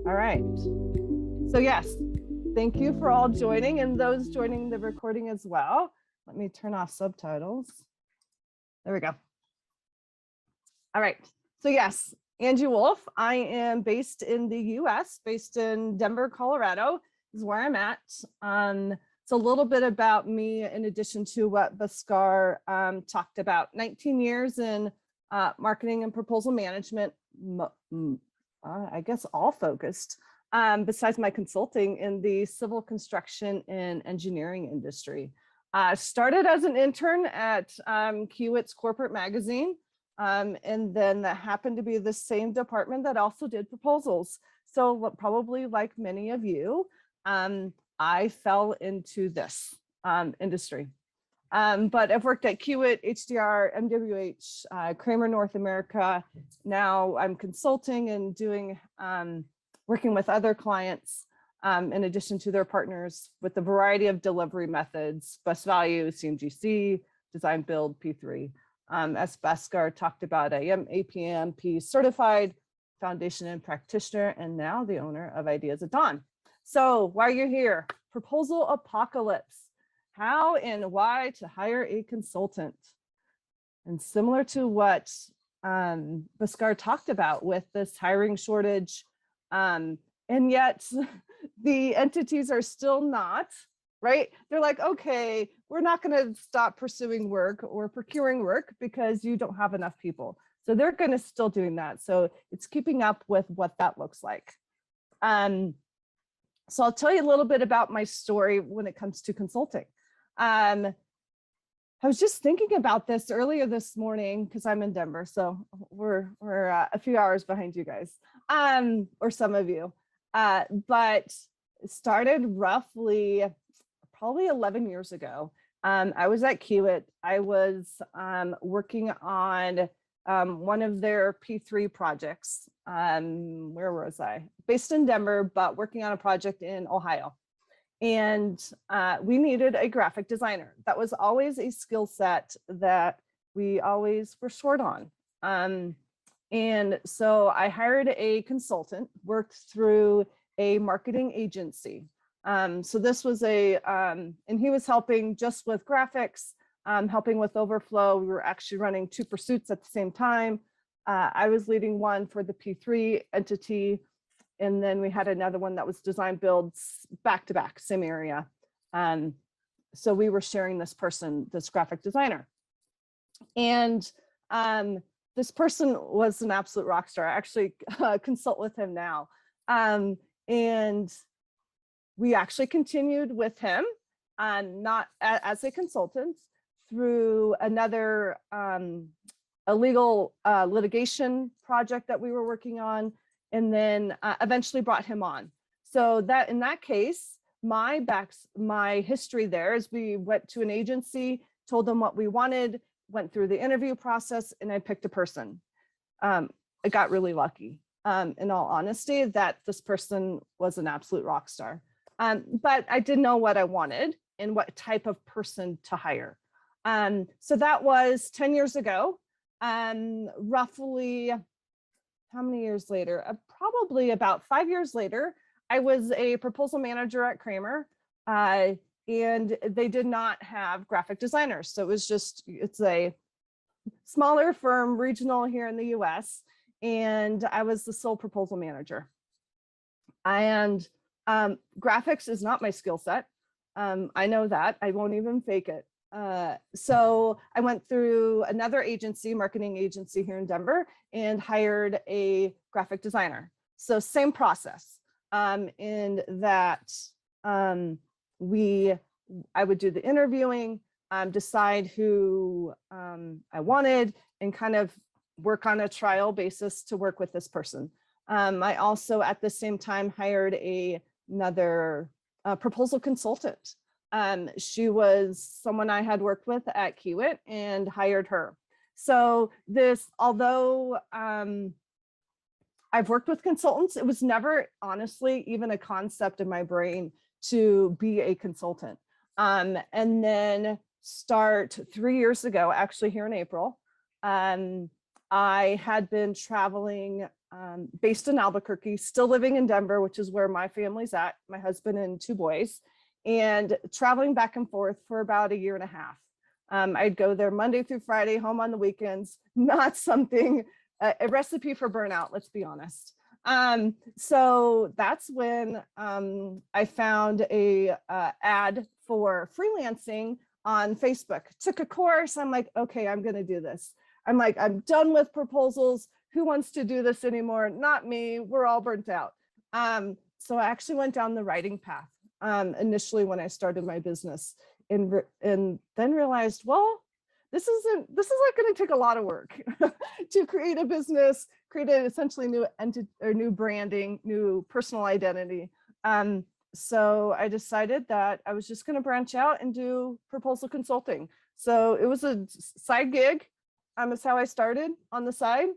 All right. So yes, thank you for all joining and those joining the recording as well. Let me turn off subtitles. There we go. All right. So yes, Angie Wolfe. I am based in the US, based in Denver, Colorado is where I'm at. It's a little bit about me in addition to what Bhaskar talked about. 19 years in marketing and proposal management, I guess all focused, besides my consulting in the civil construction and engineering industry. Started as an intern at Kiewit's corporate magazine, and then that happened to be the same department that also did proposals. So probably like many of you, I fell into this industry. But I've worked at Kiewit, HDR, MWH, Kramer North America. Now I'm consulting and doing, working with other clients in addition to their partners with a variety of delivery methods, best value, CMGC, design build, P3. As Bhaskar talked about, I am APMP certified, foundation and practitioner, and now the owner of Ideas at Dawn. So while you're here, proposal apocalypse, how and why to hire a consultant. And similar to what Bhaskar talked about with this hiring shortage, and yet the entities are still not, right? They're like, okay, we're not going to stop pursuing work or procuring work because you don't have enough people. So they're going to still doing that. So it's keeping up with what that looks like. So I'll tell you a little bit about my story when it comes to consulting. I was just thinking about this earlier this morning because I'm in Denver, so we're a few hours behind you guys, or some of you. But it started roughly probably 11 years ago. I was at Kiewit. I was working on one of their P3 projects. Where was I? Based in Denver, but working on a project in Ohio. And we needed a graphic designer. That was always a skill set that we always were short on. And so I hired a consultant, worked through a marketing agency. So this was and he was helping just with graphics, helping with overflow. We were actually running 2 pursuits at the same time. I was leading one for the P3 entity. And then we had another one that was design builds back to back, same area. So we were sharing this person, this graphic designer. And this person was an absolute rock star. I actually consult with him now. And we actually continued with him, not as a consultant, through another a legal litigation project that we were working on, and then eventually brought him on. So that in that case, my history there is we went to an agency, told them what we wanted, went through the interview process, and I picked a person. I got really lucky, in all honesty, that this person was an absolute rock star. But I didn't know what I wanted and what type of person to hire. So that was 10 years ago, roughly. How many years later? Probably about 5 years later, I was a proposal manager at Kramer, and they did not have graphic designers. So it was it's a smaller firm, regional here in the US, and I was the sole proposal manager. And graphics is not my skill set. I know that. I won't even fake it. So I went through another agency, marketing agency here in Denver, and hired a graphic designer. So same process, in that I would do the interviewing, decide who I wanted, and kind of work on a trial basis to work with this person. I also at the same time hired another proposal consultant. She was someone I had worked with at Kiewit and hired her. So although I've worked with consultants, it was never honestly even a concept in my brain to be a consultant. And then start 3 years ago, actually here in April, I had been traveling based in Albuquerque, still living in Denver, which is where my family's at, my husband and two boys, and traveling back and forth for about a year and a half. I'd go there Monday through Friday, home on the weekends, not something, a recipe for burnout, let's be honest. So that's when I found a ad for freelancing on Facebook. Took a course. I'm like, okay, I'm going to do this. I'm like, I'm done with proposals. Who wants to do this anymore? Not me. We're all burnt out. So I actually went down the writing path initially when I started my business, and then realized, well, this is like going to take a lot of work to create a business, create an essentially new entity or new branding, new personal identity. So I decided that I was just going to branch out and do proposal consulting. So it was a side gig. Is how I started on the side.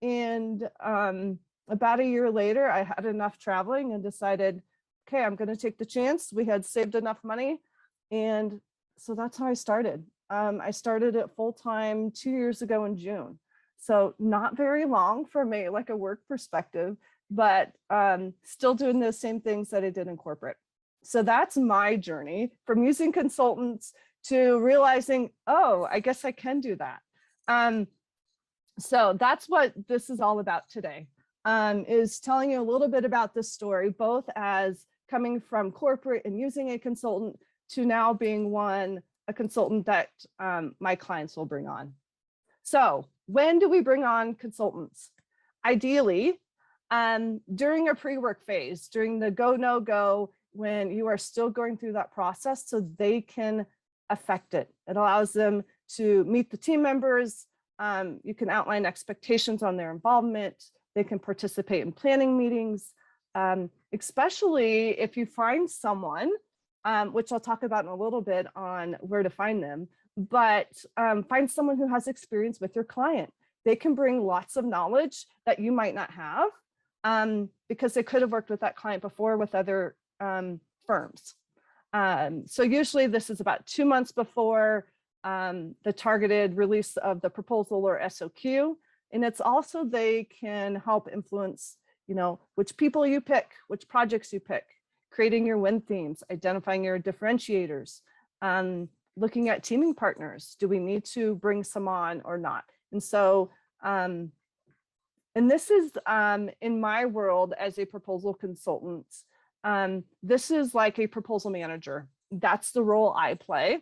And about a year later, I had enough traveling and decided, okay, I'm going to take the chance. We had saved enough money. And so that's how I started. I started it full-time 2 years ago in June. So not very long from a work perspective, but still doing the same things that I did in corporate. So that's my journey from using consultants to realizing, oh, I guess I can do that. So that's what this is all about today, is telling you a little bit about this story, both as coming from corporate and using a consultant to now being a consultant that my clients will bring on. So when do we bring on consultants? Ideally, during a pre-work phase, during the go, no go, when you are still going through that process so they can affect it. It allows them to meet the team members. You can outline expectations on their involvement. They can participate in planning meetings, especially if you find someone, which I'll talk about in a little bit on where to find them, but find someone who has experience with your client. They can bring lots of knowledge that you might not have because they could have worked with that client before with other firms. So usually this is about 2 months before the targeted release of the proposal or SOQ. And it's also, they can help influence, which people you pick, which projects you pick, creating your win themes, identifying your differentiators, looking at teaming partners. Do we need to bring some on or not? And so, and this is in my world as a proposal consultant, this is like a proposal manager. That's the role I play.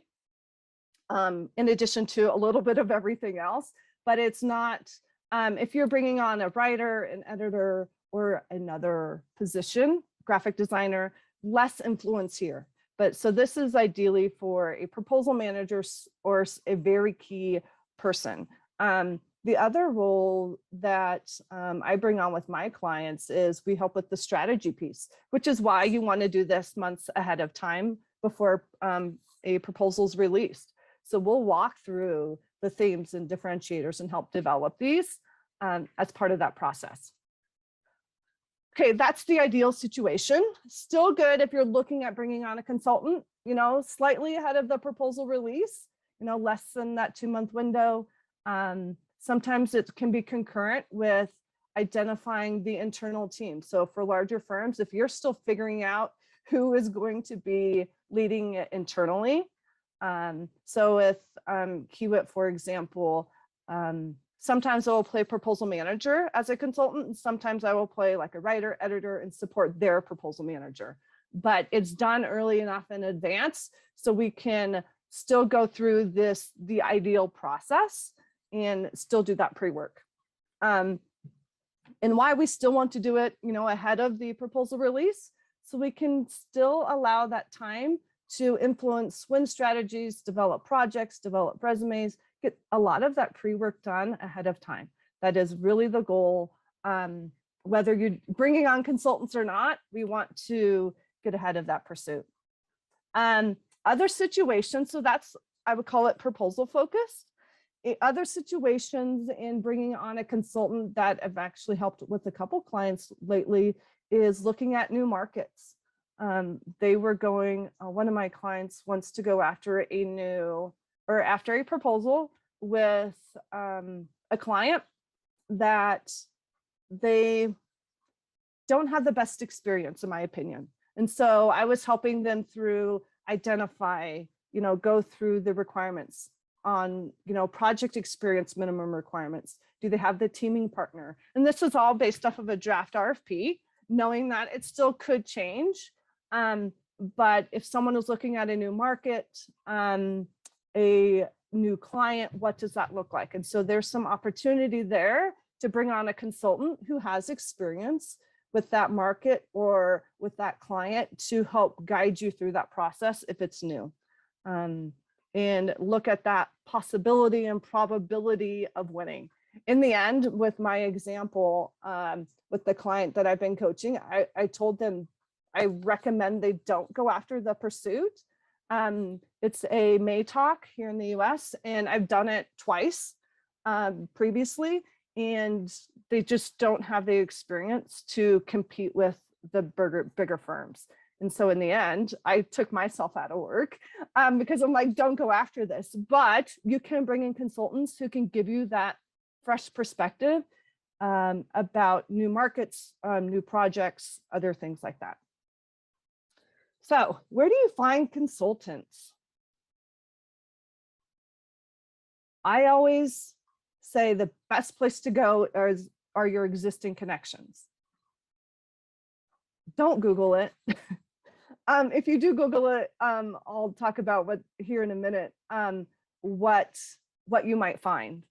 In addition to a little bit of everything else, but it's not, if you're bringing on a writer, an editor, or another position, graphic designer, less influence here. But so this is ideally for a proposal manager or a very key person. The other role that I bring on with my clients is we help with the strategy piece, which is why you want to do this months ahead of time before a proposal is released. So we'll walk through the themes and differentiators and help develop these as part of that process. Okay, that's the ideal situation. Still good if you're looking at bringing on a consultant, slightly ahead of the proposal release, less than that 2-month window. Sometimes it can be concurrent with identifying the internal team. So for larger firms, if you're still figuring out who is going to be leading it internally, so with Kiewit, for example, sometimes I will play proposal manager as a consultant, and sometimes I will play like a writer, editor, and support their proposal manager. But it's done early enough in advance so we can still go through the ideal process and still do that pre-work. And why we still want to do it, ahead of the proposal release, so we can still allow that time to influence win strategies, develop projects, develop resumes, get a lot of that pre-work done ahead of time. That is really the goal. Whether you're bringing on consultants or not, we want to get ahead of that pursuit. Other situations, so that's, I would call it proposal focused. Other situations in bringing on a consultant that have actually helped with a couple clients lately is looking at new markets. They were going, one of my clients wants to go after after a proposal with a client that they don't have the best experience, in my opinion. And so I was helping them through identify, go through the requirements on, project experience minimum requirements. Do they have the teaming partner? And this is all based off of a draft RFP, knowing that it still could change. But if someone is looking at a new market, a new client, what does that look like? And so there's some opportunity there to bring on a consultant who has experience with that market or with that client to help guide you through that process if it's new. And look at that possibility and probability of winning. In the end, with my example, with the client that I've been coaching, I told them I recommend they don't go after the pursuit. It's a May talk here in the US, and I've done it twice previously, and they just don't have the experience to compete with the bigger firms. And so in the end, I took myself out of work because I'm like, don't go after this. But you can bring in consultants who can give you that fresh perspective about new markets, new projects, other things like that. So where do you find consultants? I always say the best place to go are your existing connections. Don't Google it. If you do Google it, I'll talk about what here in a minute, what you might find.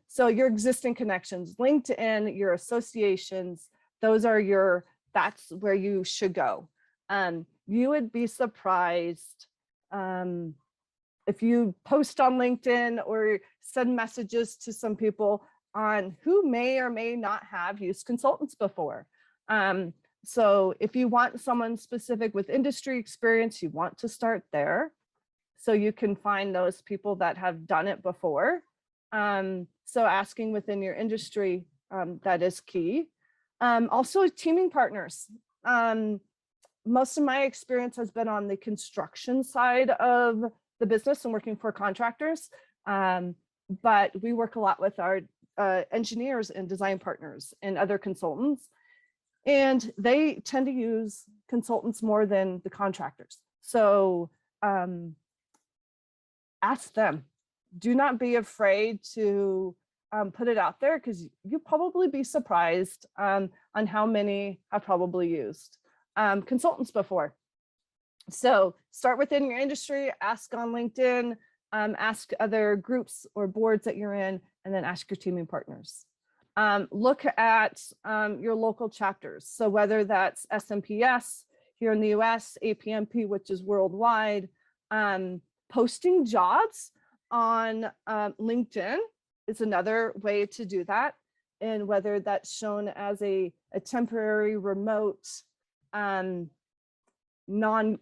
So your existing connections, LinkedIn, your associations, that's where you should go. You would be surprised if you post on LinkedIn or send messages to some people on who may or may not have used consultants before. So if you want someone specific with industry experience, you want to start there. So you can find those people that have done it before. So asking within your industry, that is key. Also teaming partners. Most of my experience has been on the construction side of the business and working for contractors. But we work a lot with our engineers and design partners and other consultants. And they tend to use consultants more than the contractors. So ask them. Do not be afraid to put it out there, because you'll probably be surprised on how many have probably used consultants before. So start within your industry, ask on LinkedIn, ask other groups or boards that you're in, and then ask your teaming partners. Look at your local chapters. So whether that's SMPS here in the US, APMP, which is worldwide, posting jobs on LinkedIn is another way to do that. And whether that's shown as a temporary remote non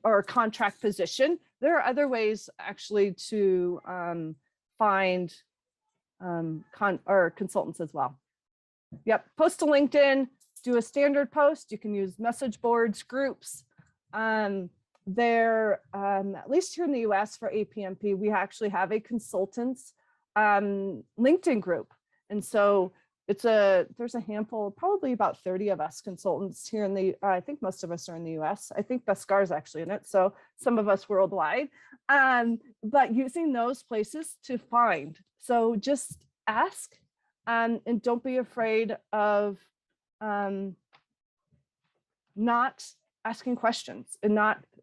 or contract position, there are other ways actually to find consultants as well. Yep, post to LinkedIn, do a standard post. You can use message boards, groups. There, at least here in the US for APMP, we actually have a consultants LinkedIn group. And so there's a handful, probably about 30 of us consultants here in the, I think most of us are in the US. I think Beskar is actually in it. So some of us worldwide, but using those places to find. So just ask. And don't be afraid of not asking questions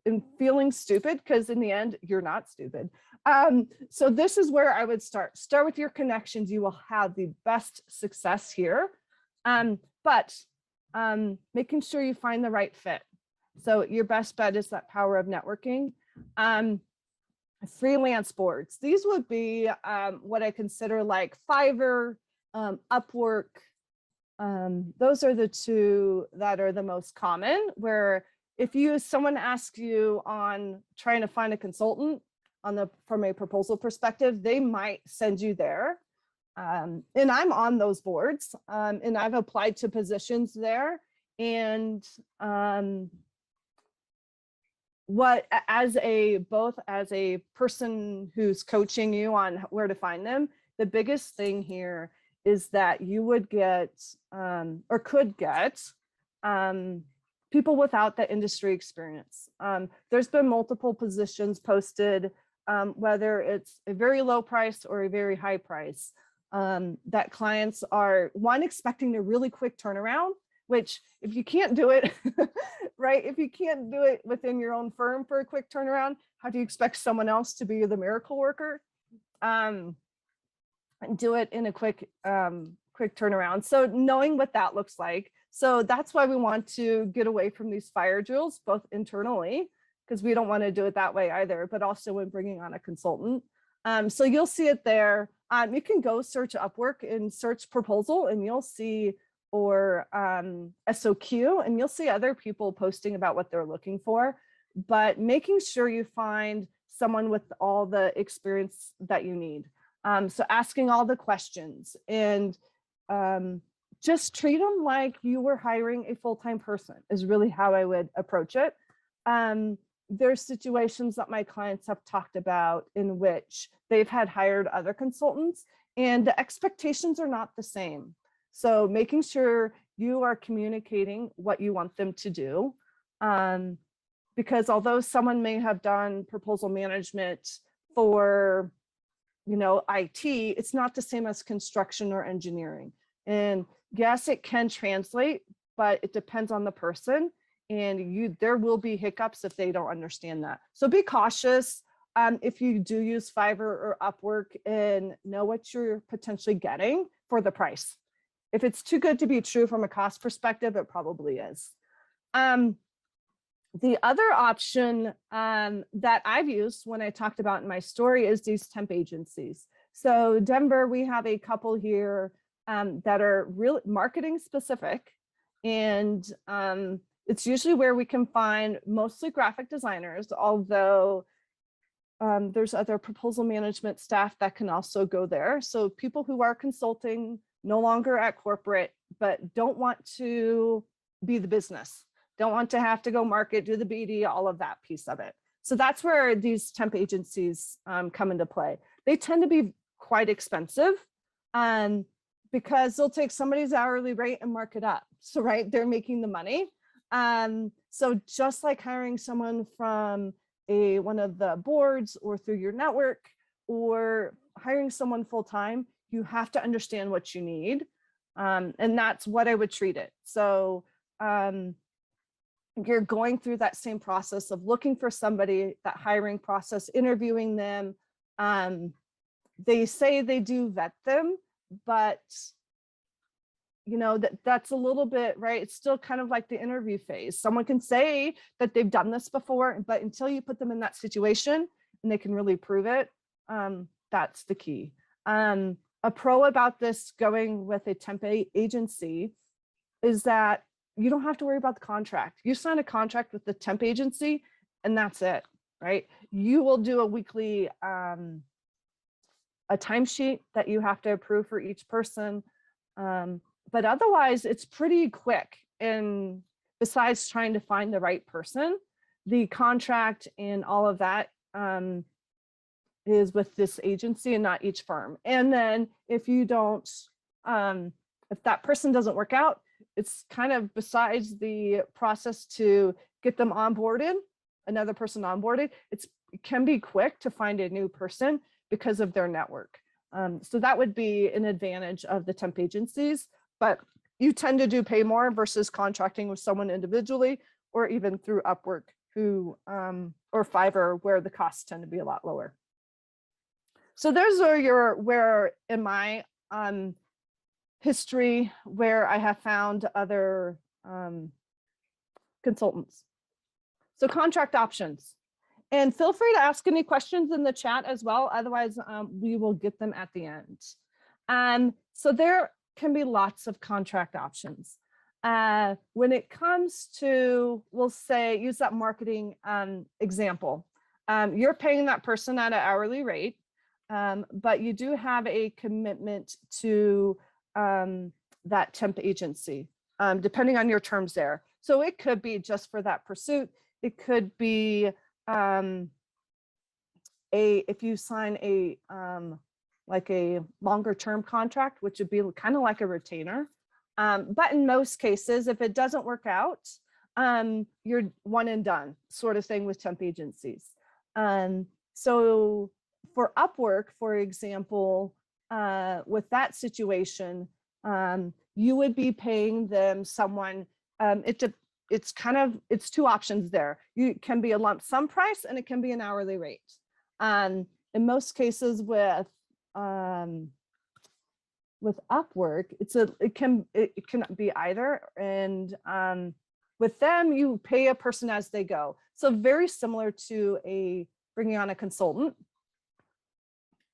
and feeling stupid, because in the end, you're not stupid. So this is where I would start. Start with your connections. You will have the best success here. But making sure you find the right fit. So your best bet is that power of networking. Freelance boards. These would be what I consider like Fiverr, Upwork. Those are the two that are the most common, where if someone asks you on trying to find a consultant from a proposal perspective, they might send you there. And I'm on those boards, and I've applied to positions there. And both as a person who's coaching you on where to find them, the biggest thing here is that you would get or could get people without the industry experience. There's been multiple positions posted, whether it's a very low price or a very high price, that clients are expecting a really quick turnaround, which if you can't do it, right? If you can't do it within your own firm for a quick turnaround, how do you expect someone else to be the miracle worker? And do it in a quick turnaround. So knowing what that looks like. So that's why we want to get away from these fire drills, both internally, because we don't want to do it that way either, but also when bringing on a consultant. So you'll see it there. You can go search Upwork and search proposal, and you'll see, or SOQ, and you'll see other people posting about what they're looking for, but making sure you find someone with all the experience that you need. So asking all the questions, and just treat them like you were hiring a full-time person is really how I would approach it. There's situations that my clients have talked about in which they've had hired other consultants and the expectations are not the same. So making sure you are communicating what you want them to do. Because although someone may have done proposal management for, IT, it's not the same as construction or engineering. And yes, it can translate, but it depends on the person. And there will be hiccups if they don't understand that. So be cautious if you do use Fiverr or Upwork, and know what you're potentially getting for the price. If it's too good to be true from a cost perspective, it probably is. The other option that I've used when I talked about in my story is these temp agencies. So Denver, we have a couple here that are really marketing specific, and it's usually where we can find mostly graphic designers, although there's other proposal management staff that can also go there. So people who are consulting, no longer at corporate, but don't want to be the business, don't want to have to go market, do the BD, all of that piece of it. So that's where these temp agencies come into play. They tend to be quite expensive because they'll take somebody's hourly rate and mark it up. So, right, they're making the money. So just like hiring someone from one of the boards or through your network, or hiring someone full-time, you have to understand what you need. And that's what I would treat it. So you're going through that same process of looking for somebody, that hiring process, interviewing them. They say they do vet them, but that's a little bit, right? It's still kind of like the interview phase. Someone can say that they've done this before, but until you put them in that situation and they can really prove it, that's the key. A pro about this going with a temp agency is that you don't have to worry about the contract. You sign a contract with the temp agency and that's it, right? You will do a weekly a timesheet that you have to approve for each person. But otherwise, it's pretty quick. And besides trying to find the right person, the contract and all of that is with this agency and not each firm. And then if you don't, if that person doesn't work out, it's kind of besides the process to get them onboarded, another person onboarded, it can be quick to find a new person because of their network. So that would be an advantage of the temp agencies, but you tend to do pay more versus contracting with someone individually, or even through Upwork or Fiverr, where the costs tend to be a lot lower. So those are where in my history where I have found other consultants. So contract options. And feel free to ask any questions in the chat as well. Otherwise, we will get them at the end. So there can be lots of contract options. When it comes to, we'll say, use that marketing example. You're paying that person at an hourly rate, but you do have a commitment to that temp agency, depending on your terms there. So it could be just for that pursuit. It could be if you sign a like a longer term contract, which would be kind of like a retainer. But in most cases, if it doesn't work out, you're one and done sort of thing with temp agencies. So for Upwork, for example, with that situation, you would be paying them someone, it's two options there. You can be a lump sum price and it can be an hourly rate. In most cases with Upwork, it can be either. And with them, you pay a person as they go. So very similar to bringing on a consultant,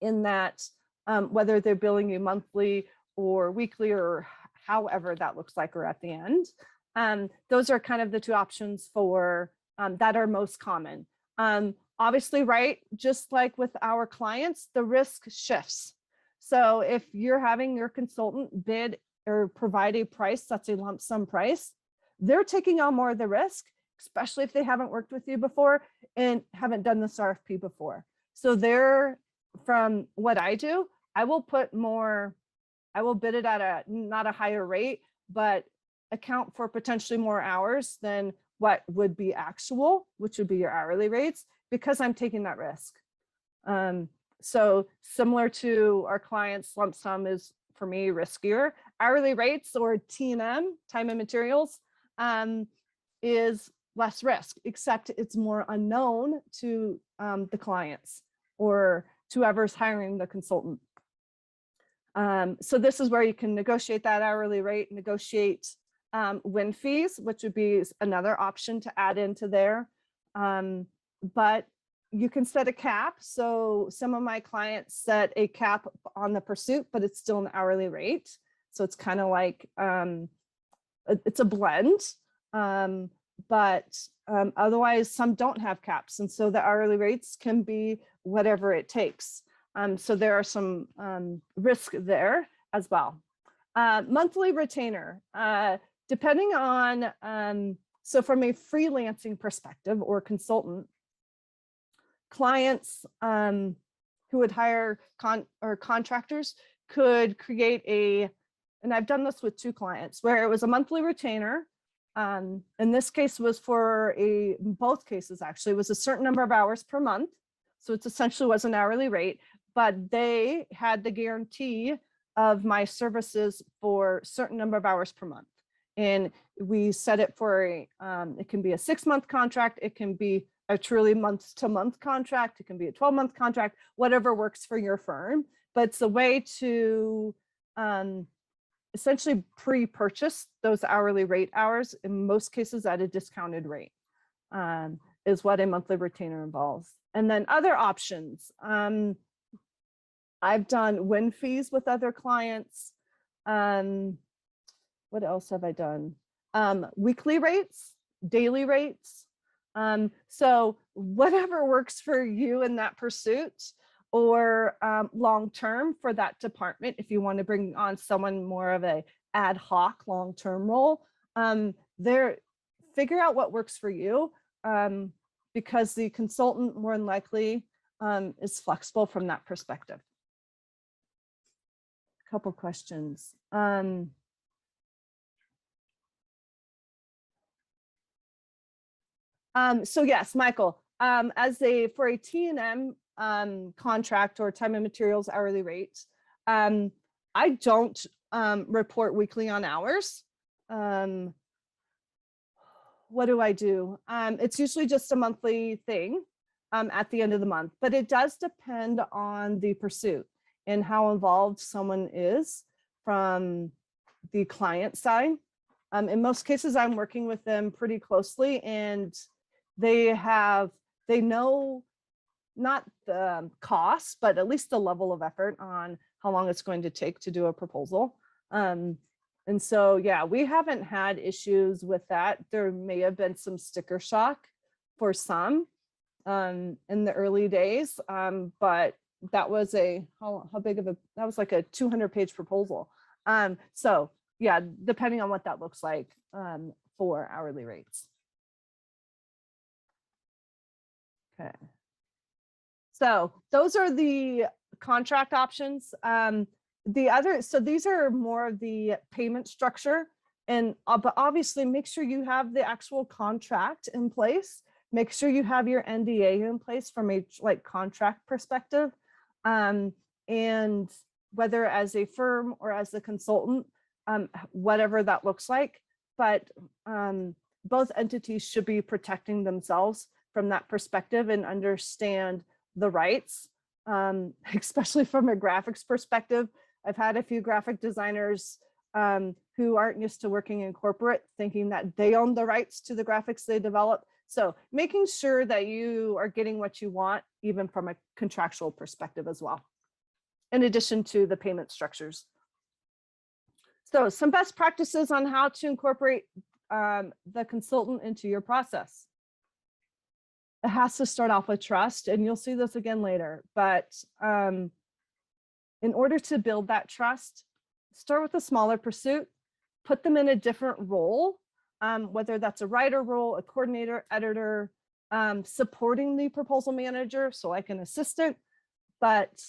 in that whether they're billing you monthly or weekly or however that looks like, or at the end. Those are kind of the two options for that are most common. Obviously, right, just like with our clients, the risk shifts. So if you're having your consultant bid or provide a price that's a lump sum price, they're taking on more of the risk, especially if they haven't worked with you before and haven't done this RFP before. So from what I do, I will bid it at not a higher rate, but account for potentially more hours than what would be actual, which would be your hourly rates, because I'm taking that risk. So similar to our clients, lump sum is for me riskier. Hourly rates, or T&M, time and materials, is less risk, except it's more unknown to the clients or to whoever's hiring the consultant. So this is where you can negotiate that hourly rate, negotiate win fees, which would be another option to add into there. But you can set a cap. So some of my clients set a cap on the pursuit, but it's still an hourly rate. So it's kind of like, it's a blend. But otherwise, some don't have caps. And so the hourly rates can be whatever it takes. So there are some risk there as well. Monthly retainer, depending on, so from a freelancing perspective or consultant, clients who would hire contractors could create and I've done this with two clients, where it was a monthly retainer. In this case was both cases actually, was a certain number of hours per month. So it essentially was an hourly rate, but they had the guarantee of my services for a certain number of hours per month. And we set it for it can be a 6-month contract. It can be a truly month-to-month contract. It can be a 12-month contract, whatever works for your firm. But it's a way to essentially pre-purchase those hourly rate hours, in most cases at a discounted rate, is what a monthly retainer involves. And then other options. I've done win fees with other clients. What else have I done? Weekly rates, daily rates. So whatever works for you in that pursuit, or long-term for that department, if you want to bring on someone more of a ad hoc long-term role, figure out what works for you, because the consultant more than likely is flexible from that perspective. A couple questions. So yes, Michael, for a T&M contract or time and materials hourly rate, I don't report weekly on hours. What do I do? It's usually just a monthly thing at the end of the month, but it does depend on the pursuit and how involved someone is from the client side. In most cases, I'm working with them pretty closely, and they know not the cost, but at least the level of effort on how long it's going to take to do a proposal. And so, yeah, we haven't had issues with that. There may have been some sticker shock for some in the early days, but that was how big of that was like a 200-page proposal. So yeah, depending on what that looks like for hourly rates. Okay. So those are the contract options. So these are more of the payment structure, and but obviously make sure you have the actual contract in place. Make sure you have your NDA in place from a contract perspective, and whether as a firm or as a consultant, whatever that looks like. But both entities should be protecting themselves from that perspective and understand the rights, especially from a graphics perspective. I've had a few graphic designers who aren't used to working in corporate, thinking that they own the rights to the graphics they develop. So making sure that you are getting what you want, even from a contractual perspective as well, in addition to the payment structures. So some best practices on how to incorporate the consultant into your process. It has to start off with trust, and you'll see this again later. But in order to build that trust, start with a smaller pursuit, put them in a different role, whether that's a writer role, a coordinator, editor, supporting the proposal manager, so like an assistant. But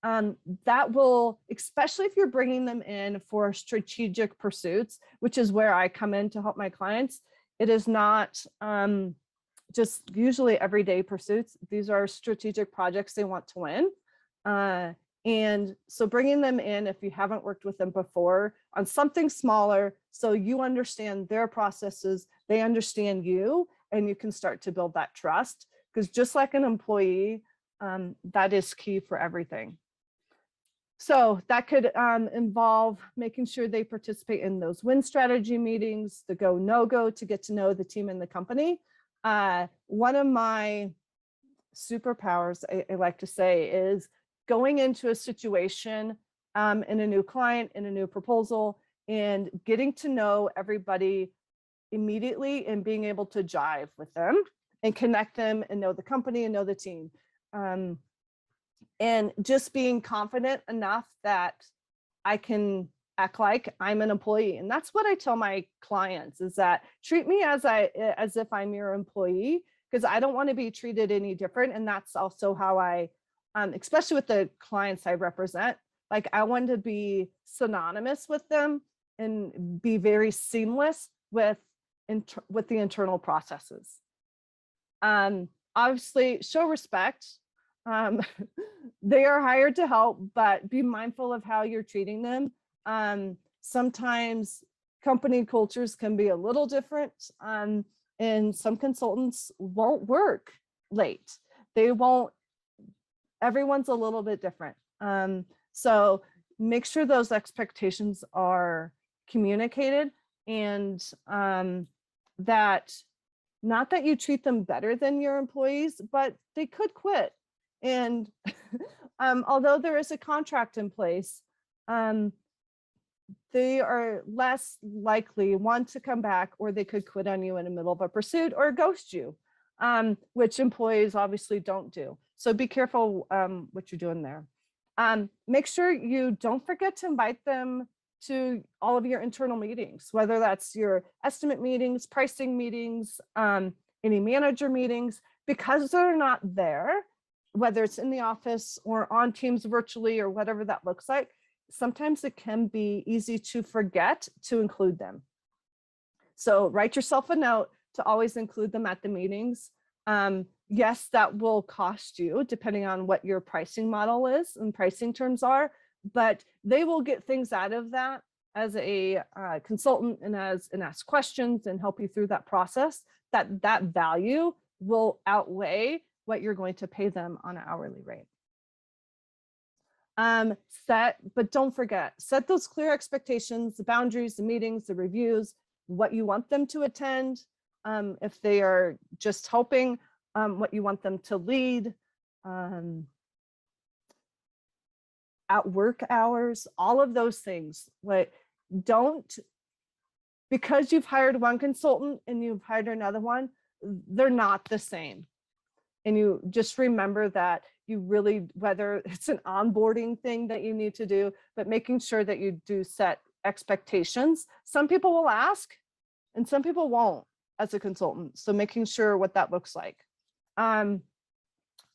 that will, especially if you're bringing them in for strategic pursuits, which is where I come in to help my clients. It is not just usually everyday pursuits. These are strategic projects they want to win. And so bringing them in, if you haven't worked with them before, on something smaller, so you understand their processes, they understand you, and you can start to build that trust. Because just like an employee, that is key for everything. So that could involve making sure they participate in those win strategy meetings, the go, no go, to get to know the team and the company. One of my superpowers, I like to say, is going into a situation in a new client, in a new proposal, and getting to know everybody immediately and being able to jive with them and connect them and know the company and know the team. And just being confident enough that I can act like I'm an employee. And that's what I tell my clients, is that treat me as if I'm your employee, because I don't want to be treated any different. And that's also how I, especially with the clients I represent, like I want to be synonymous with them and be very seamless with the internal processes. Obviously, show respect. They are hired to help, but be mindful of how you're treating them. Sometimes company cultures can be a little different, and some consultants won't work late. They won't, everyone's a little bit different. So make sure those expectations are communicated, and that not that you treat them better than your employees, but they could quit. And although there is a contract in place, they are less likely, one, to come back, or they could quit on you in the middle of a pursuit or ghost you, which employees obviously don't do. So be careful what you're doing there. Make sure you don't forget to invite them to all of your internal meetings, whether that's your estimate meetings, pricing meetings, any manager meetings, because they're not there, whether it's in the office or on Teams virtually or whatever that looks like. Sometimes it can be easy to forget to include them. So write yourself a note to always include them at the meetings. Yes, that will cost you, depending on what your pricing model is and pricing terms are, but they will get things out of that as a consultant, and ask questions and help you through that process. That value will outweigh what you're going to pay them on an hourly rate. But don't forget, set those clear expectations, the boundaries, the meetings, the reviews, what you want them to attend. If they are just helping, what you want them to lead, at work hours, all of those things. Like, don't, because you've hired one consultant and you've hired another one, they're not the same. And you just remember that you really, whether it's an onboarding thing that you need to do, but making sure that you do set expectations. Some people will ask and some people won't as a consultant. So making sure what that looks like.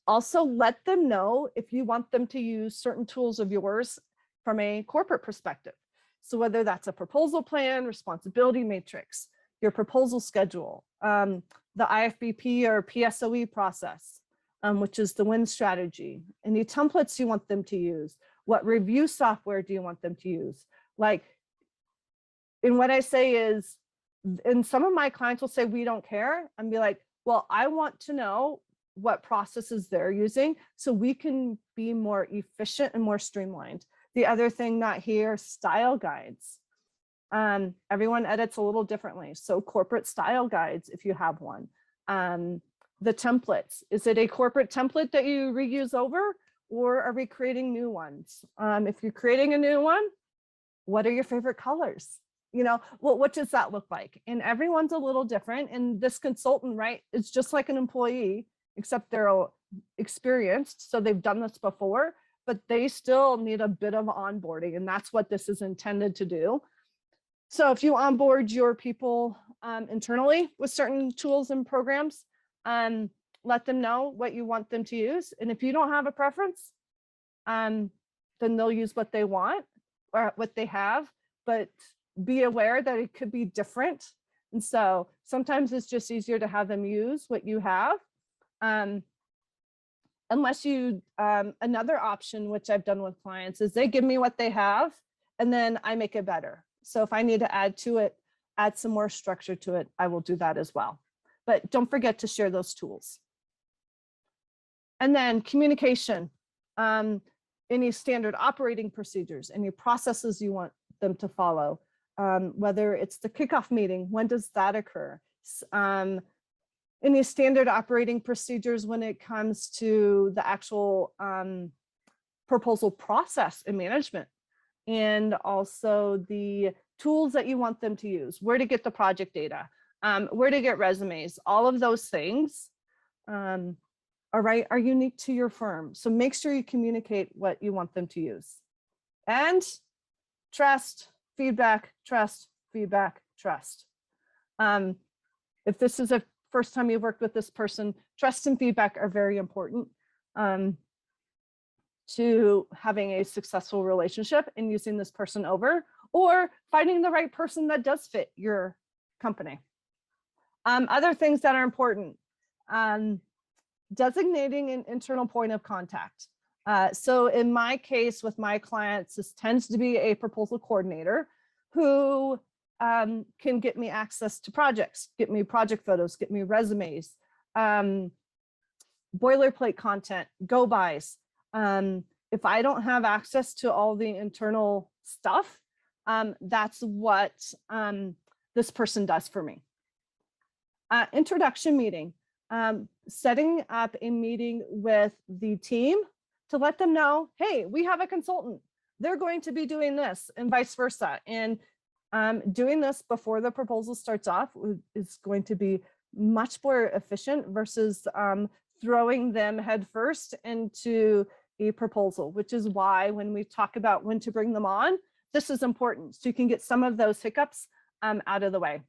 Also, let them know if you want them to use certain tools of yours from a corporate perspective. So whether that's a proposal plan, responsibility matrix, your proposal schedule, the IFBP or PSOE process, which is the win strategy, any templates you want them to use, what review software do you want them to use? Like, and what I say is, and some of my clients will say, we don't care, and be like, well, I want to know what processes they're using so we can be more efficient and more streamlined. The other thing not here, style guides. Everyone edits a little differently. So corporate style guides, if you have one. The templates, is it a corporate template that you reuse over, or are we creating new ones? If you're creating a new one, what are your favorite colors? You know, well, what does that look like? And everyone's a little different. And this consultant, right, it's just like an employee, except they're experienced. So they've done this before, but they still need a bit of onboarding. And that's what this is intended to do. So if you onboard your people internally with certain tools and programs, let them know what you want them to use. And if you don't have a preference, then they'll use what they want or what they have, but be aware that it could be different. And so sometimes it's just easier to have them use what you have. Unless you, another option, which I've done with clients, is they give me what they have and then I make it better. So if I need to add to it, add some more structure to it, I will do that as well. But don't forget to share those tools. And then communication, any standard operating procedures, any processes you want them to follow, whether it's the kickoff meeting, when does that occur? Any standard operating procedures when it comes to the actual proposal process and management, and also the tools that you want them to use, where to get the project data, where to get resumes, all of those things are unique to your firm. So make sure you communicate what you want them to use. And trust, feedback, trust, feedback, trust. If this is a first time you've worked with this person, trust and feedback are very important to having a successful relationship and using this person over, or finding the right person that does fit your company. Other things that are important, designating an internal point of contact. So in my case with my clients, this tends to be a proposal coordinator who can get me access to projects, get me project photos, get me resumes, boilerplate content, go-bys. If I don't have access to all the internal stuff, that's what this person does for me. Introduction meeting, setting up a meeting with the team to let them know, hey, we have a consultant. They're going to be doing this and vice versa. And doing this before the proposal starts off is going to be much more efficient versus throwing them headfirst into a proposal, which is why when we talk about when to bring them on, this is important. So you can get some of those hiccups out of the way.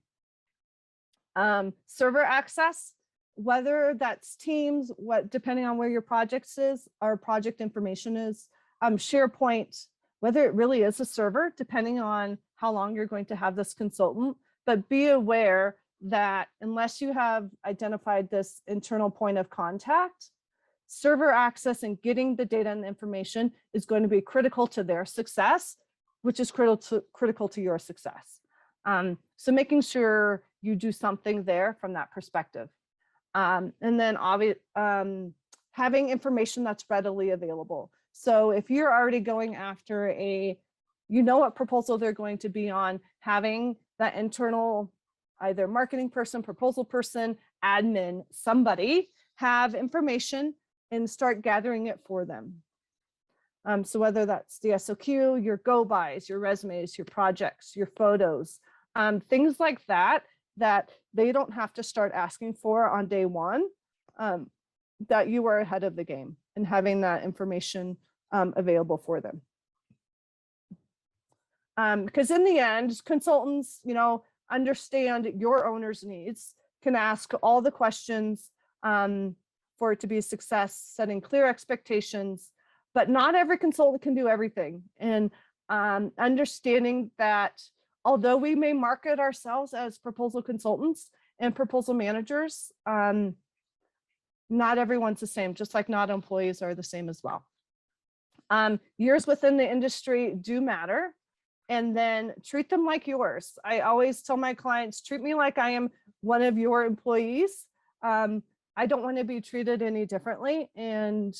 Server access, whether that's Teams, depending on where your projects is, or project information is, SharePoint, whether it really is a server, depending on how long you're going to have this consultant, but be aware that unless you have identified this internal point of contact, server access and getting the data and information is going to be critical to their success, which is critical to your success. So making sure you do something there from that perspective. And then having information that's readily available. So if you're already going after you know what proposal they're going to be on, having that internal, either marketing person, proposal person, admin, somebody have information and start gathering it for them. So whether that's the SOQ, your go-bys, your resumes, your projects, your photos, things like that, that they don't have to start asking for on day one, that you are ahead of the game and having that information available for them. Because in the end, consultants, understand your owner's needs, can ask all the questions for for it to be a success, setting clear expectations, but not every consultant can do everything. And understanding that although we may market ourselves as proposal consultants and proposal managers, not everyone's the same, just like not employees are the same as well. Years within the industry do matter, and then treat them like yours. I always tell my clients, treat me like I am one of your employees. I don't want to be treated any differently. And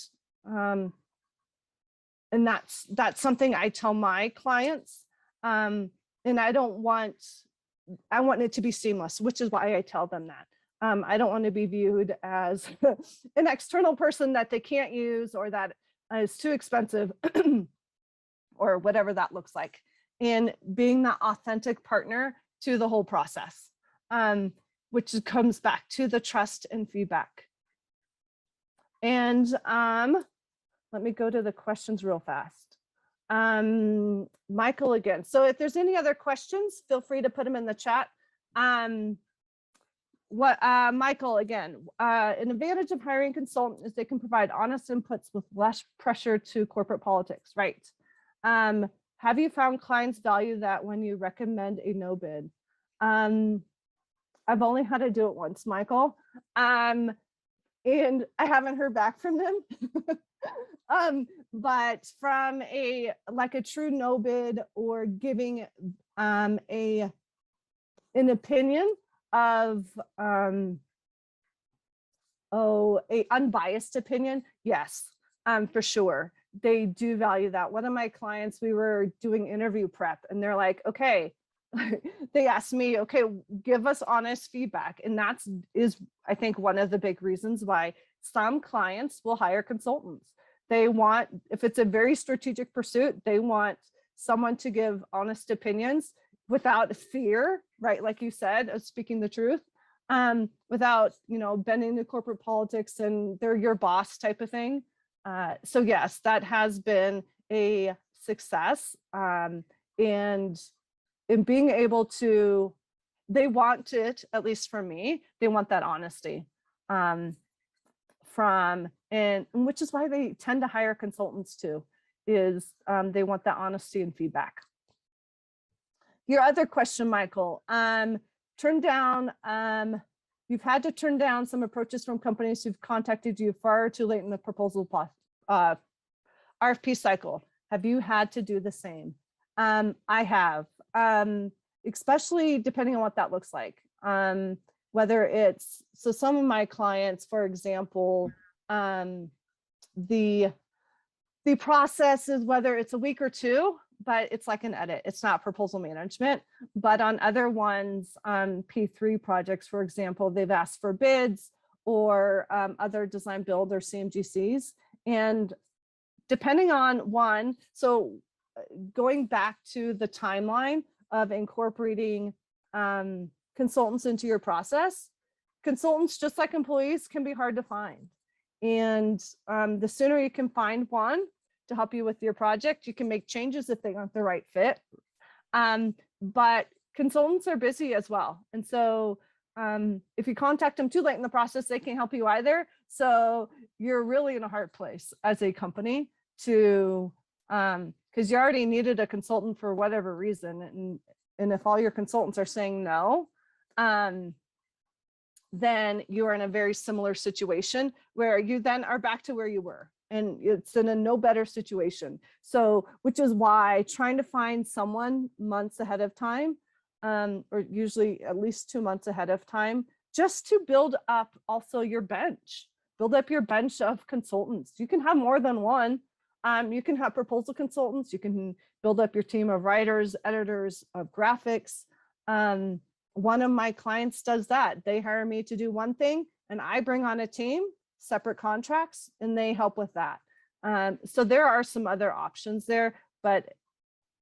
that's something I tell my clients. And I want it to be seamless, which is why I tell them that. I don't want to be viewed as an external person that they can't use, or that is too expensive, or whatever that looks like. And being that authentic partner to the whole process, which comes back to the trust and feedback. And let me go to the questions real fast. Michael again. So if there's any other questions, feel free to put them in the chat. Michael again, an advantage of hiring a consultant is they can provide honest inputs with less pressure to corporate politics, right? Have you found clients value that when you recommend a no bid? I've only had to do it once, Michael, and I haven't heard back from them. But from a true no bid, or giving an opinion of a unbiased opinion, yes, for sure. They do value that. One of my clients, we were doing interview prep, and they're like, okay, they asked me, okay, give us honest feedback. And is I think one of the big reasons why some clients will hire consultants. They want, if it's a very strategic pursuit, they want someone to give honest opinions without fear, right? Like you said, of speaking the truth, without, bending to corporate politics and they're your boss type of thing. So yes, that has been a success. And in being able to, they want it, at least for me, they want that honesty and which is why they tend to hire consultants too, is they want that honesty and feedback. Your other question, Michael, turn down, you've had to turn down some approaches from companies who've contacted you far too late in the proposal RFP cycle. Have you had to do the same? I have, especially depending on what that looks like. Whether it's, so some of my clients, for example, the process is whether it's a week or two, but it's like an edit. It's not proposal management. But on other ones, P3 projects, for example, they've asked for bids or other design build or CMGCs. And depending on one, so going back to the timeline of incorporating consultants into your process, consultants, just like employees, can be hard to find. And the sooner you can find one to help you with your project, you can make changes if they aren't the right fit. But consultants are busy as well. And so if you contact them too late in the process, they can't help you either. So you're really in a hard place as a company to, because you already needed a consultant for whatever reason. And if all your consultants are saying no, then you are in a very similar situation where you then are back to where you were. And it's in a no better situation. So, which is why trying to find someone months ahead of time, or usually at least 2 months ahead of time, just to build up also your bench, build up your bench of consultants. You can have more than one. You can have proposal consultants. You can build up your team of writers, editors, of graphics. One of my clients does that. They hire me to do one thing and I bring on a team, separate contracts, and they help with that. So there are some other options there, but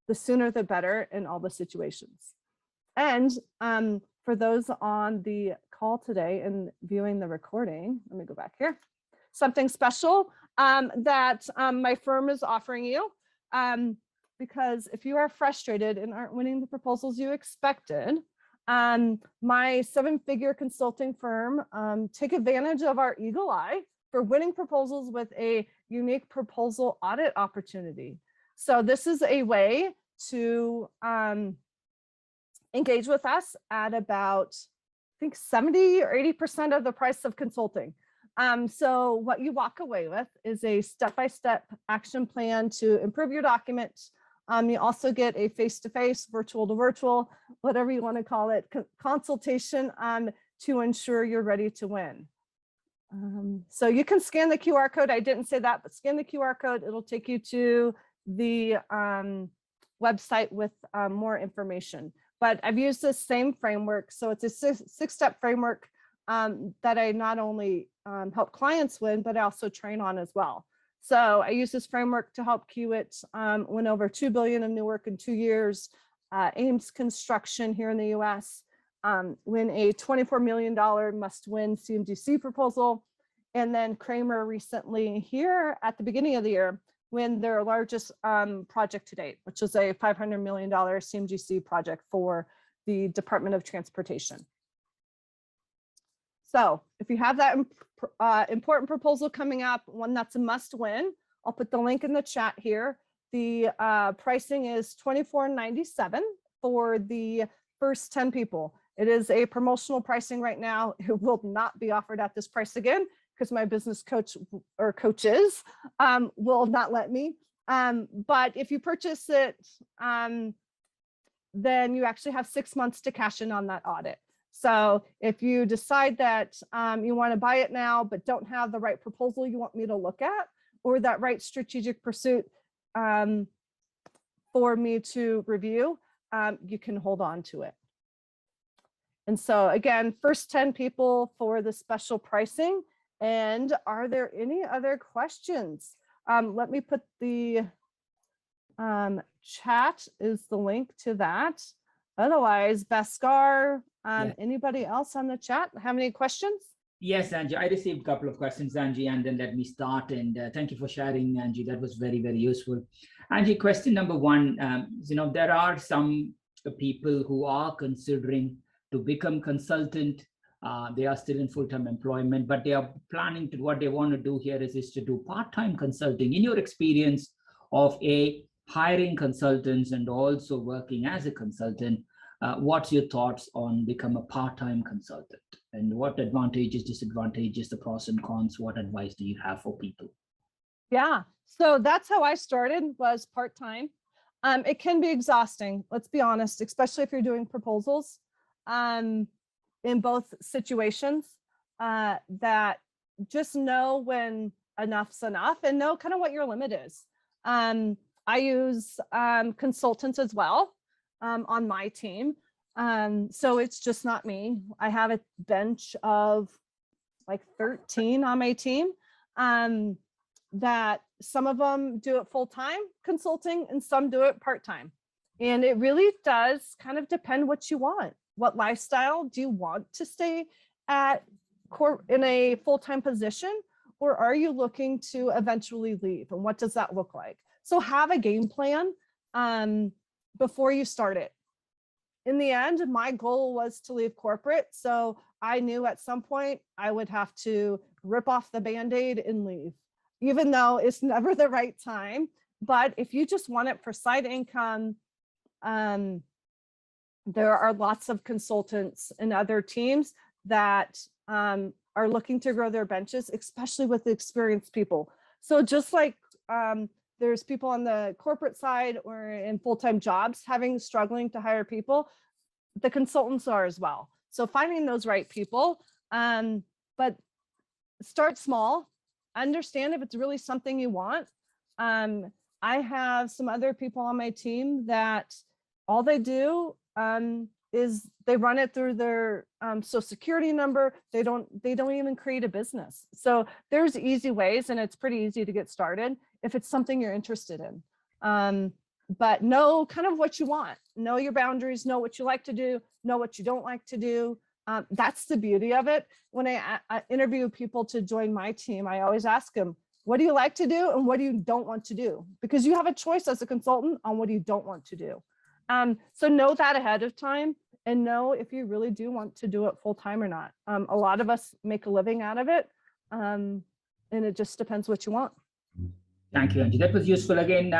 the sooner the better in all the situations. And for those on the call today and viewing the recording, let me go back here. Something special that my firm is offering you, because if you are frustrated and aren't winning the proposals you expected, my 7-figure consulting firm, take advantage of our Eagle Eye for winning proposals with a unique proposal audit opportunity. So this is a way to engage with us at about, I think 70 or 80% of the price of consulting. So what you walk away with is a step-by-step action plan to improve your document. You also get a face-to-face, virtual-to-virtual, whatever you want to call it, consultation to ensure you're ready to win. So you can scan the QR code. I didn't say that, but scan the QR code. It'll take you to the website with more information. But I've used this same framework. So it's a six-step framework that I not only help clients win, but I also train on as well. So I use this framework to help Kiewit win over $2 billion of new work in 2 years, Ames Construction here in the US, win a $24 million must-win CMGC proposal, and then Kramer recently here at the beginning of the year win their largest project to date, which is a $500 million CMGC project for the Department of Transportation. So if you have that important proposal coming up, one that's a must win, I'll put the link in the chat here. The pricing is $24.97 for the first 10 people. It is a promotional pricing right now. It will not be offered at this price again because my business coach or coaches will not let me. But if you purchase it, then you actually have 6 months to cash in on that audit. So if you decide that you want to buy it now, but don't have the right proposal you want me to look at, or that right strategic pursuit for me to review, you can hold on to it. And so again, first 10 people for the special pricing. And are there any other questions? Let me put the chat is the link to that. Otherwise, Bhaskar, anybody else on the chat have any questions? Yes, Angie, I received a couple of questions, Angie, and then let me start. And thank you for sharing, Angie. That was very, very useful. Angie, question number one, there are some people who are considering to become consultant. They are still in full-time employment, but they are planning to, what they want to do here is to do part-time consulting. In your experience of hiring consultants and also working as a consultant, what's your thoughts on become a part-time consultant, and what advantages, disadvantages, the pros and cons? What advice do you have for people? Yeah, so that's how I started, was part-time. It can be exhausting, let's be honest, especially if you're doing proposals in both situations, that just know when enough's enough and know kind of what your limit is. I use consultants as well on my team. So it's just not me. I have a bench of like 13 on my team, that some of them do it full-time consulting and some do it part-time. And it really does kind of depend what you want. What lifestyle do you want to stay at in a full-time position, or are you looking to eventually leave? And what does that look like? So have a game plan before you start it. In the end, my goal was to leave corporate. So I knew at some point I would have to rip off the Band-Aid and leave, even though it's never the right time. But if you just want it for side income, there are lots of consultants and other teams that are looking to grow their benches, especially with experienced people. So just like there's people on the corporate side or in full-time jobs struggling to hire people, the consultants are as well. So finding those right people, but start small, understand if it's really something you want. I have some other people on my team that all they do is they run it through their social security number. They don't even create a business. So there's easy ways, and it's pretty easy to get started if it's something you're interested in. But know kind of what you want, know your boundaries, know what you like to do, know what you don't like to do. That's the beauty of it. When I interview people to join my team, I always ask them, what do you like to do and what do you don't want to do? Because you have a choice as a consultant on what you don't want to do. So know that ahead of time and know if you really do want to do it full time or not. A lot of us make a living out of it. it just depends what you want. Thank you, Angie. That was useful. Again,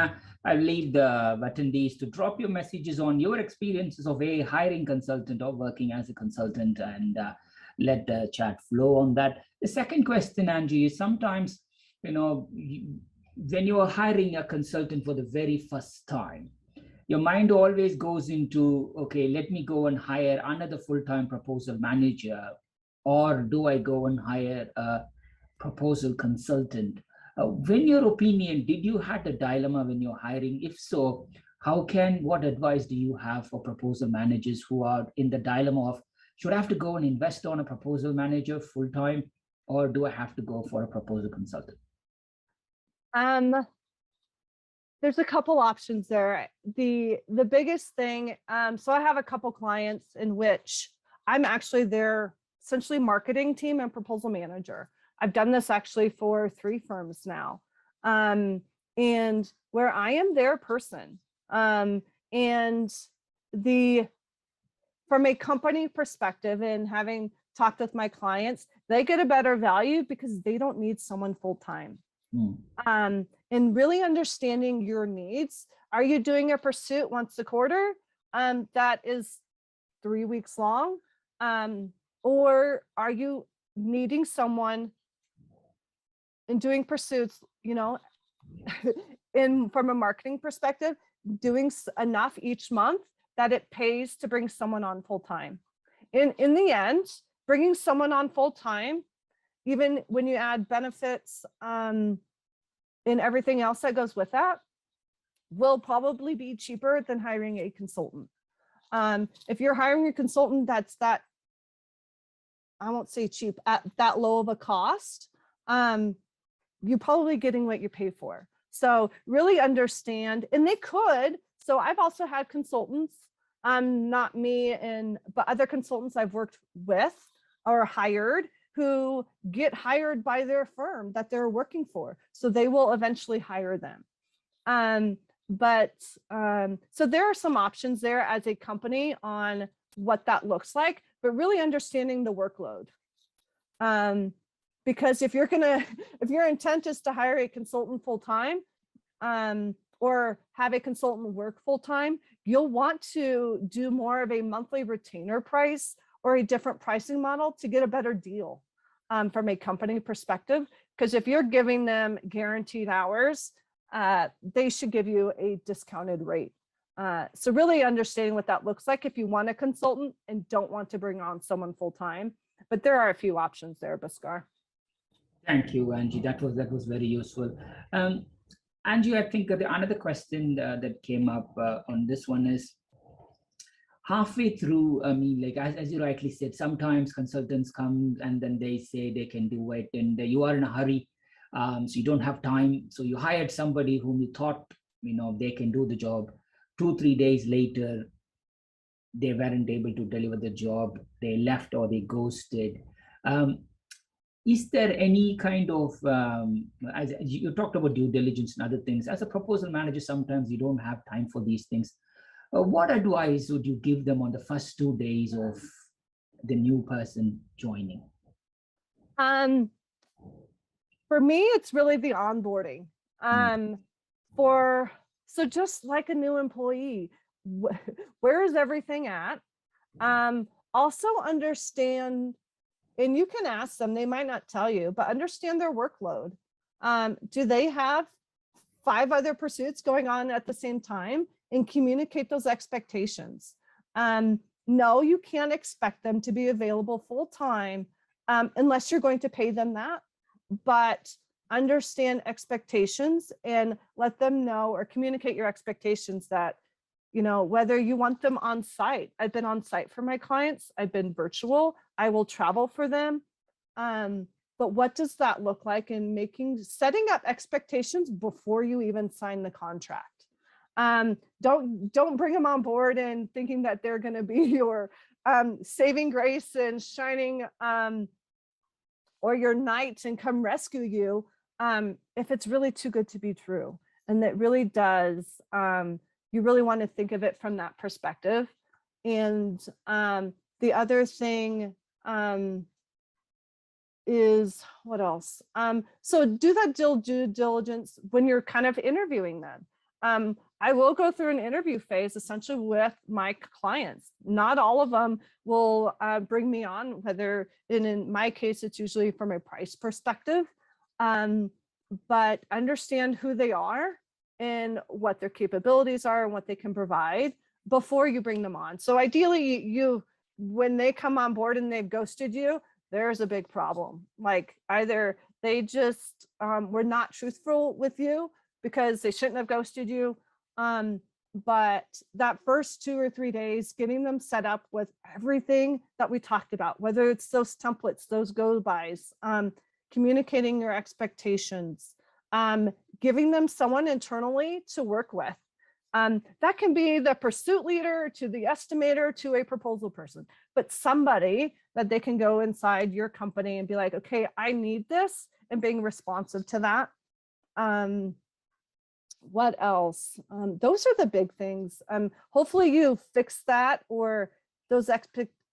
I'll leave the attendees to drop your messages on your experiences of a hiring consultant or working as a consultant, and let the chat flow on that. The second question, Angie, is sometimes, when you are hiring a consultant for the very first time, your mind always goes into, okay, let me go and hire another full-time proposal manager, or do I go and hire a proposal consultant? In your opinion, did you had a dilemma when you're hiring? If so, what advice do you have for proposal managers who are in the dilemma of, should I have to go and invest on a proposal manager full-time, or do I have to go for a proposal consultant? There's a couple options there. The biggest thing, so I have a couple clients in which I'm actually their essentially marketing team and proposal manager. I've done this actually for 3 firms now. And where I am their person. And from a company perspective, and having talked with my clients, they get a better value because they don't need someone full-time. And really understanding your needs. Are you doing a pursuit once a quarter that is 3 weeks long? Or are you needing someone and doing pursuits, from a marketing perspective, doing enough each month that it pays to bring someone on full-time? In the end, bringing someone on full-time, even when you add benefits and everything else that goes with that, will probably be cheaper than hiring a consultant. If you're hiring a consultant that's that, I won't say cheap, at that low of a cost, you're probably getting what you pay for. So really understand, and they could. So I've also had consultants, not me, but other consultants I've worked with or hired, who get hired by their firm that they're working for. So they will eventually hire them. So there are some options there as a company on what that looks like, but really understanding the workload. Because if your intent is to hire a consultant full-time, or have a consultant work full-time, you'll want to do more of a monthly retainer price or a different pricing model to get a better deal from a company perspective. Because if you're giving them guaranteed hours, they should give you a discounted rate. So really understanding what that looks like if you want a consultant and don't want to bring on someone full-time. But there are a few options there, Bhaskar. Thank you, Angie. That was very useful. Angie, I think another question that came up on this one is, halfway through, like as you rightly said, sometimes consultants come and then they say they can do it, and you are in a hurry, so you don't have time. So you hired somebody whom you thought, they can do the job. 2-3 days later, they weren't able to deliver the job. They left or they ghosted. Is there any kind of, as you talked about due diligence and other things, as a proposal manager, sometimes you don't have time for these things. What advice would you give them on the first 2 days of the new person joining? For me, it's really the onboarding. So just like a new employee, where is everything at? Also understand, and you can ask them, they might not tell you, but understand their workload. Do they have 5 other pursuits going on at the same time? And communicate those expectations. No, you can't expect them to be available full-time unless you're going to pay them that, but understand expectations and let them know, or communicate your expectations that, whether you want them on site. I've been on site for my clients. I've been virtual. I will travel for them. But what does that look like in setting up expectations before you even sign the contract? Don't bring them on board and thinking that they're going to be your saving grace and shining or your knight and come rescue you if it's really too good to be true. And that really does, you really want to think of it from that perspective. And the other thing is what else? So do that due diligence when you're kind of interviewing them. I will go through an interview phase essentially with my clients. Not all of them will bring me on, whether in my case, it's usually from a price perspective, but understand who they are and what their capabilities are and what they can provide before you bring them on. So ideally, when they come on board and they've ghosted you, there's a big problem. Like either they just were not truthful with you because they shouldn't have ghosted you. But that first 2 or 3 days, getting them set up with everything that we talked about, whether it's those templates, those go-bys, communicating your expectations, giving them someone internally to work with. That can be the pursuit leader to the estimator to a proposal person, but somebody that they can go inside your company and be like, okay, I need this, and being responsive to that. What else? Those are the big things. Hopefully you fix that, or those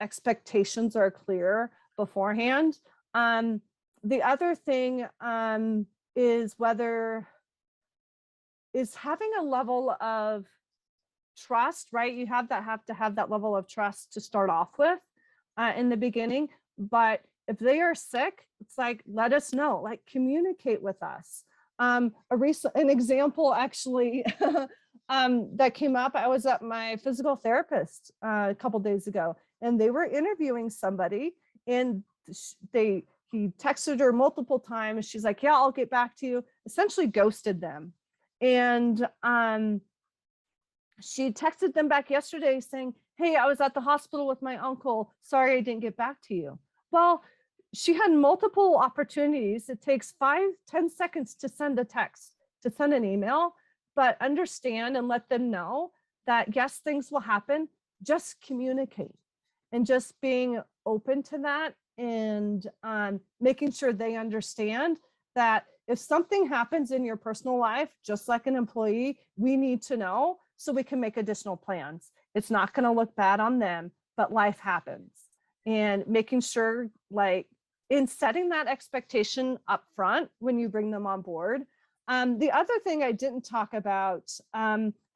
expectations are clear beforehand. The other thing is having a level of trust, right? You have to have that level of trust to start off with in the beginning. But if they are sick, it's like, let us know, like communicate with us. An example actually that came up, I was at my physical therapist a couple days ago, and they were interviewing somebody, and he texted her multiple times. She's like, yeah, I'll get back to you. Essentially ghosted them. And she texted them back yesterday saying, hey, I was at the hospital with my uncle. Sorry, I didn't get back to you. Well, she had multiple opportunities. It takes 5-10 seconds to send a text, to send an email, but understand and let them know that yes, things will happen. Just communicate, and just being open to that, and making sure they understand that if something happens in your personal life, just like an employee, we need to know so we can make additional plans. It's not going to look bad on them, but life happens. And making sure, like, in setting that expectation up front when you bring them on board. The other thing I didn't talk about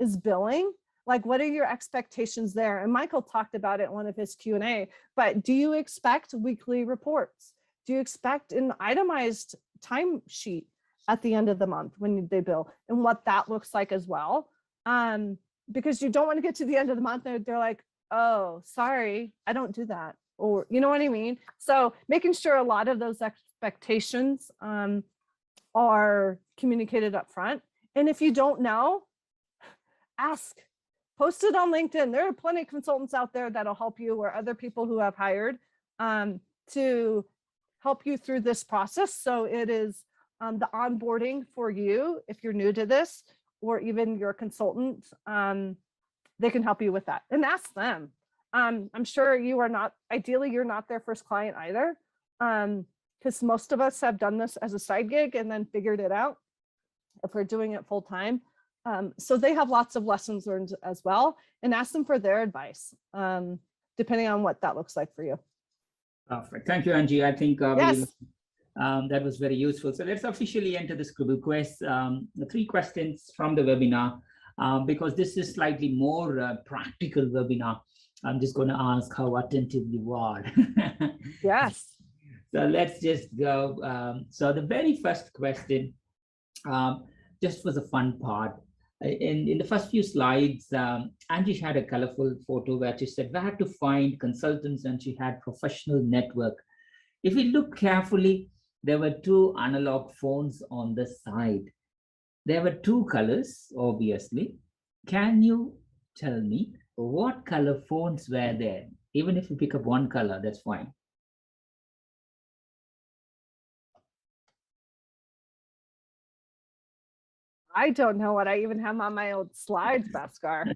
is billing. Like, what are your expectations there? And Michael talked about it in one of his Q&A, but do you expect weekly reports? Do you expect an itemized timesheet at the end of the month when they bill, and what that looks like as well? Because you don't want to get to the end of the month and they're like, oh, sorry, I don't do that. Or, you know what I mean? So making sure a lot of those expectations are communicated up front. And if you don't know, ask, post it on LinkedIn. There are plenty of consultants out there that'll help you, or other people who have hired to help you through this process. So it is the onboarding for you, if you're new to this, or even your consultant, they can help you with that, and ask them. I'm sure you are not, ideally, you're not their first client either, because most of us have done this as a side gig and then figured it out if we're doing it full time. So they have lots of lessons learned as well, and ask them for their advice, depending on what that looks like for you. Perfect. Thank you, Angie. I think Yes. that was very useful. So let's officially enter the Scribble Quest. The 3 questions from the webinar, because this is slightly more practical webinar. I'm just going to ask how attentive you are. Yes. So let's just go. So the very first question, just was a fun part. In the first few slides, Angie had a colorful photo where she said where to find consultants, and she had professional network. If we look carefully, there were 2 analog phones on the side. There were 2 colors, obviously. Can you tell me what color phones were there? Even if you pick up one color, that's fine. I don't know what I even have on my old slides, Bhaskar.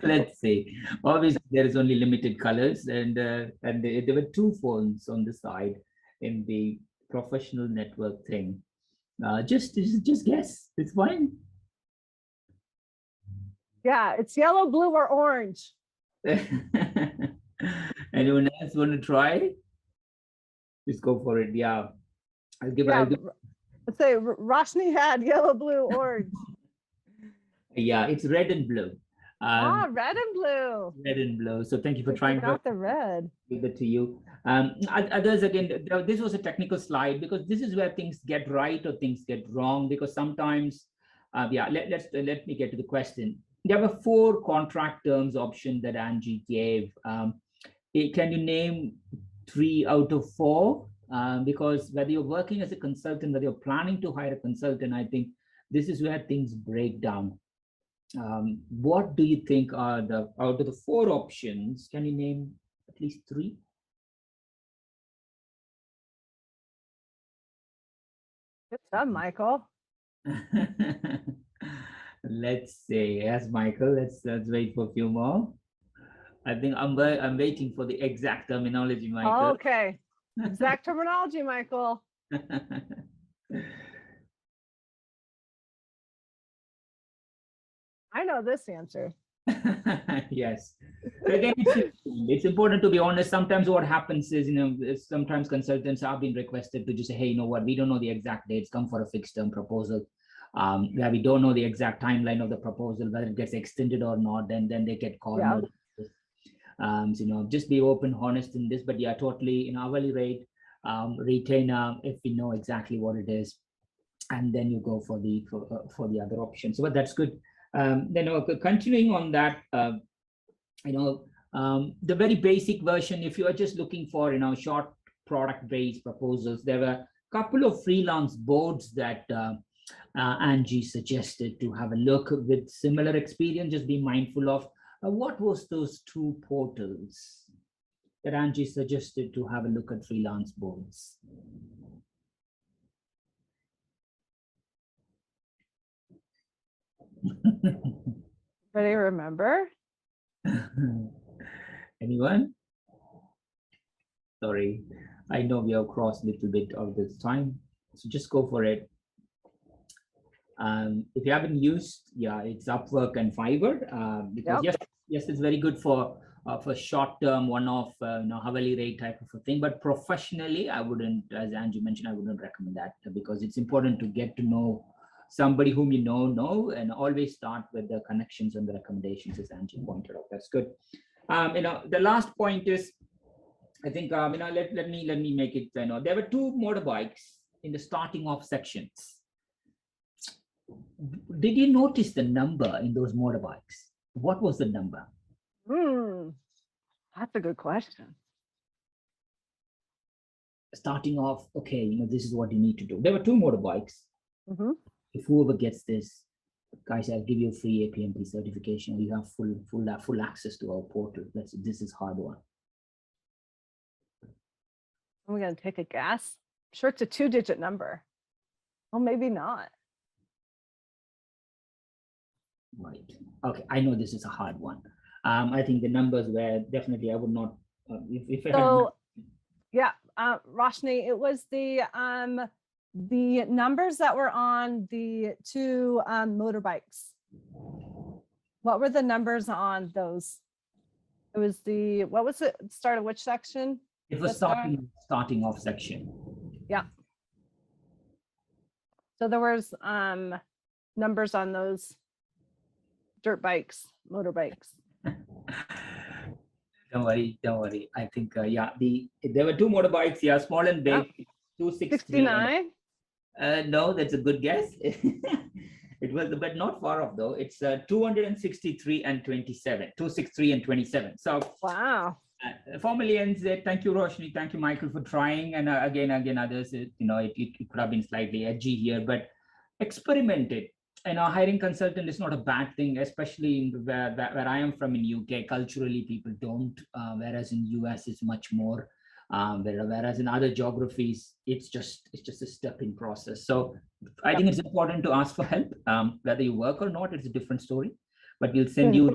Let's see. Obviously, there is only limited colors, and there were 2 phones on the side in the professional network thing. Just guess. It's fine. Yeah, it's yellow, blue, or orange. Anyone else want to try? Just go for it. Yeah. Yeah, let's say Roshni had yellow, blue, orange. Yeah, it's red and blue. Red and blue. Red and blue. So thank you for I trying. forgot the red. Give it to you. Others, again, this was a technical slide because this is where things get right or things get wrong, because sometimes, yeah, let me get to the question. There were 4 contract terms option that Angie gave. Can you name 3 out of 4? Because whether you're working as a consultant, whether you're planning to hire a consultant, I think this is where things break down. What do you think are the, out of the 4 options, can you name at least 3? Good job, Michael. Let's see. Yes, Michael. Let's wait for a few more. I think I'm waiting for the exact terminology, Michael. Okay. Exact terminology, Michael. I know this answer. Yes. But again, it's important to be honest. Sometimes what happens is, sometimes consultants have been requested to just say, hey, you know what, we don't know the exact dates, come for a fixed term proposal. Where we don't know the exact timeline of the proposal, whether it gets extended or not, then they get called. Yeah. Just be open, honest in this, but yeah, totally in hourly rate, retainer, if we know exactly what it is, and then you go for the other option. So, but that's good. Then continuing on that, the very basic version, if you are just looking for, short product-based proposals, there were a couple of freelance boards that Angie suggested to have a look with similar experience. Just be mindful of what was those 2 portals that Angie suggested to have a look at freelance boards. Anybody remember? Anyone? Sorry, I know we have crossed a little bit of this time, so just go for it. If you haven't used, yeah, it's Upwork and Fiverr, because yes, it's very good for short-term, one-off, hourly rate type of a thing. But professionally, I wouldn't, as Angie mentioned, I wouldn't recommend that, because it's important to get to know somebody whom you know, and always start with the connections and the recommendations, as Angie pointed out. That's good. The last point is, I think, let me make it. There were 2 motorbikes in the starting off sections. Did you notice the number in those motorbikes? What was the number? That's a good question. Starting off, okay, this is what you need to do. There were 2 motorbikes. If whoever gets this, guys, I'll give you a free APMP certification. You have full access to our portal. This is hard one. I'm going to take a guess. I'm sure it's a 2-digit number. Well, maybe not. Right. Okay. I know this is a hard one. I think the numbers were definitely, I would not, if I so, yeah, Roshni, it was the numbers that were on the 2 motorbikes. What were the numbers on those? It was what was it? Start of which section? It was starting off section. Yeah. So there was numbers on those dirt bikes, motorbikes. Don't worry. I think, there were 2 motorbikes, small and big, 269. No, that's a good guess. It was, but not far off though. It's 263 and 27, 263 and 27. So wow. Formally ends it. Thank you, Roshni. Thank you, Michael, for trying. And again, others, it could have been slightly edgy here, but experiment it. Hiring consultant is not a bad thing, especially in where I am from in UK. Culturally, people don't, whereas in US it's much more. Whereas in other geographies, it's just a stepping process. So I think it's important to ask for help. Whether you work or not, it's a different story. But we'll send you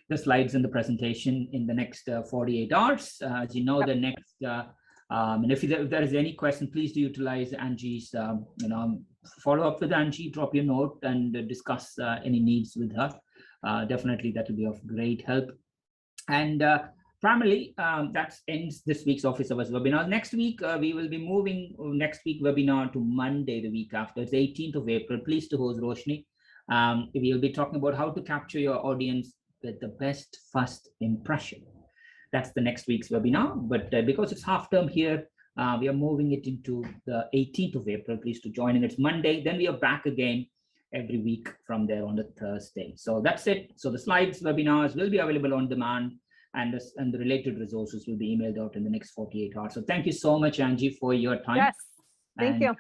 the slides and the presentation in the next 48 hours. As you know, the next, and if there is any question, please do utilize Angie's, follow up with Angie, drop your note and discuss any needs with her. Definitely that will be of great help. And primarily, that ends this week's Office Hours webinar. Next week, we will be moving next week webinar to Monday, the week after. It's 18th of April. Pleased to host Roshni. We will be talking about how to capture your audience with the best first impression. That's the next week's webinar. But because it's half term here, we are moving it into the 18th of April. Please to join in. It's Monday. Then we are back again every week from there on the Thursday. So that's it. So the slides, webinars will be available on demand, and the related resources will be emailed out in the next 48 hours. So thank you so much, Angie, for your time. Yes, thank you.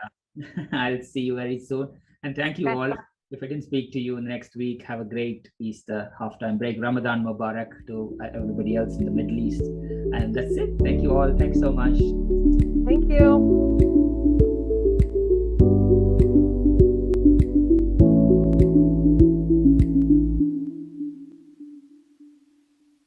I'll see you very soon. And thank you all. If I didn't speak to you next week, have a great Easter halftime break. Ramadan Mubarak to everybody else in the Middle East. And that's it. Thank you all. Thanks so much. Thank you.